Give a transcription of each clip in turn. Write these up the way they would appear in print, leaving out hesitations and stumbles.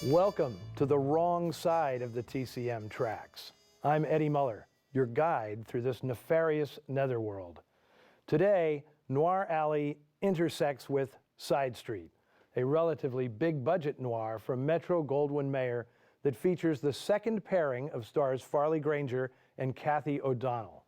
Welcome to the wrong side of the TCM tracks. I'm Eddie Muller, your guide through this nefarious netherworld. Today, Noir Alley intersects with Side Street, a relatively big-budget noir from Metro-Goldwyn-Mayer that features the second pairing of stars Farley Granger and Cathy O'Donnell.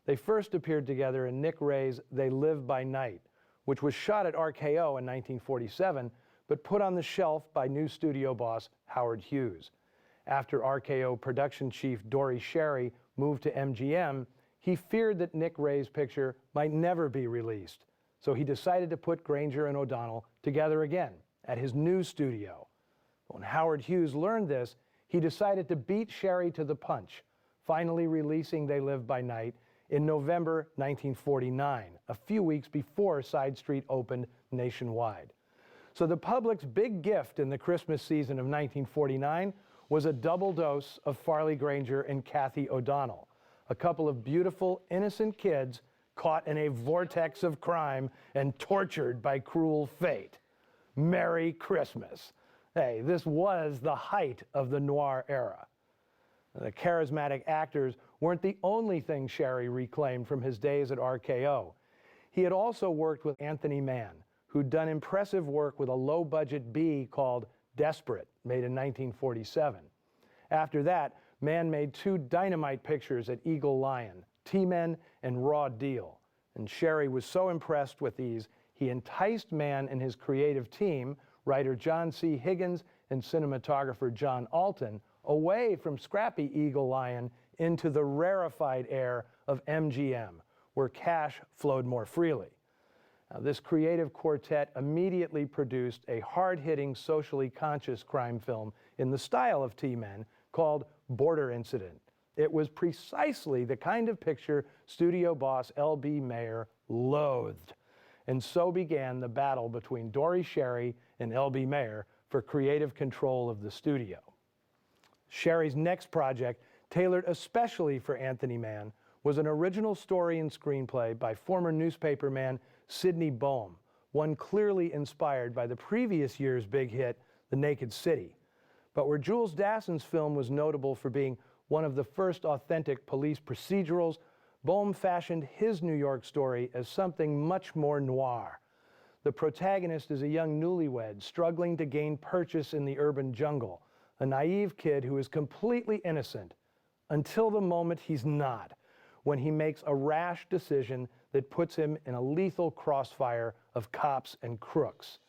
They first appeared together in Nick Ray's They Live by Night, which was shot at RKO in 1947, but put on the shelf by new studio boss Howard Hughes. After RKO production chief Dory Sherry moved to MGM, he feared that Nick Ray's picture might never be released, so he decided to put Granger and O'Donnell together again at his new studio. When Howard Hughes learned this, he decided to beat Sherry to the punch, finally releasing They Live by Night in November 1949, a few weeks before Side Street opened nationwide. So the public's big gift in the Christmas season of 1949 was a double dose of Farley Granger and Cathy O'Donnell, a couple of beautiful, innocent kids caught in a vortex of crime and tortured by cruel fate. Merry Christmas. Hey, this was the height of the noir era. The charismatic actors weren't the only thing Sherry reclaimed from his days at RKO. He had also worked with Anthony Mann, who'd done impressive work with a low-budget B called Desperate, made in 1947. After that, Mann made two dynamite pictures at Eagle Lion, T-Men and Raw Deal. And Sherry was so impressed with these, he enticed Mann and his creative team, writer John C. Higgins and cinematographer John Alton, away from scrappy Eagle Lion into the rarefied air of MGM, where cash flowed more freely. Now, this creative quartet immediately produced a hard-hitting, socially conscious crime film in the style of T-Men called Border Incident. It was precisely the kind of picture studio boss L.B. Mayer loathed. And so began the battle between Dory Sherry and L.B. Mayer for creative control of the studio. Sherry's next project, tailored especially for Anthony Mann, was an original story and screenplay by former newspaperman Sidney Boehm, one clearly inspired by the previous year's big hit, The Naked City. But where Jules Dassin's film was notable for being one of the first authentic police procedurals, Boehm fashioned his New York story as something much more noir. The protagonist is a young newlywed struggling to gain purchase in the urban jungle, a naive kid who is completely innocent until the moment he's not, when he makes a rash decision that puts him in a lethal crossfire of cops and crooks.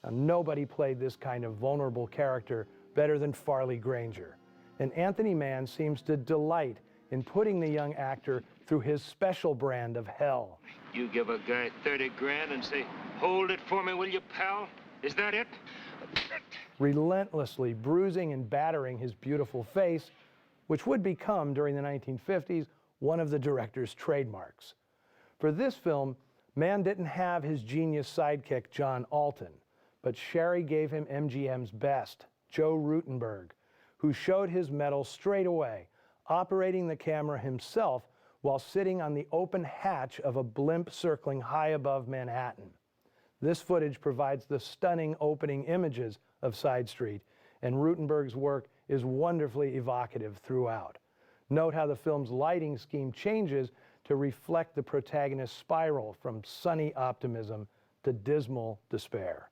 Now, nobody played this kind of vulnerable character better than Farley Granger, and Anthony Mann seems to delight in putting the young actor through his special brand of hell. You give a guy 30 grand and say, "Hold it for me, will you, pal?" Is that it? Relentlessly bruising and battering his beautiful face, which would become, during the 1950s, one of the director's trademarks. For this film, Mann didn't have his genius sidekick, John Alton, but Sherry gave him MGM's best, Joe Rutenberg, who showed his mettle straight away, operating the camera himself while sitting on the open hatch of a blimp circling high above Manhattan. This footage provides the stunning opening images of Side Street, and Rutenberg's work is wonderfully evocative throughout. Note how the film's lighting scheme changes to reflect the protagonist's spiral from sunny optimism to dismal despair.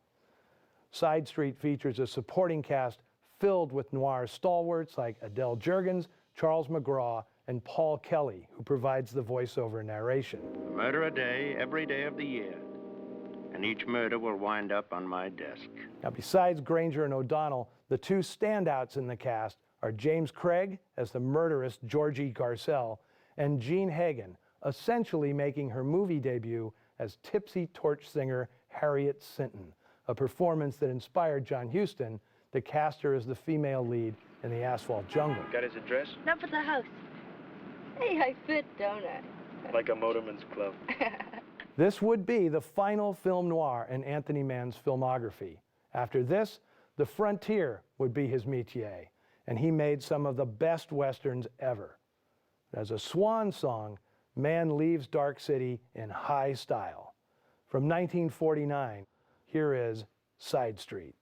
Side Street features a supporting cast filled with noir stalwarts like Adele Jurgens, Charles McGraw, and Paul Kelly, who provides the voiceover narration. A murder a day, every day of the year. And each murder will wind up on my desk. Now, besides Granger and O'Donnell, the two standouts in the cast are James Craig as the murderous Georgie Garcelle and Jean Hagen, essentially making her movie debut as tipsy torch singer Harriet Sinton, a performance that inspired John Huston to cast her as the female lead in The Asphalt Jungle. Got his address? Up at the house. Hey, I fit, don't I? Like a motorman's club. This would be the final film noir in Anthony Mann's filmography. After this, the frontier would be his métier, and he made some of the best westerns ever. As a swan song, Mann leaves Dark City in high style. From 1949, here is Side Street.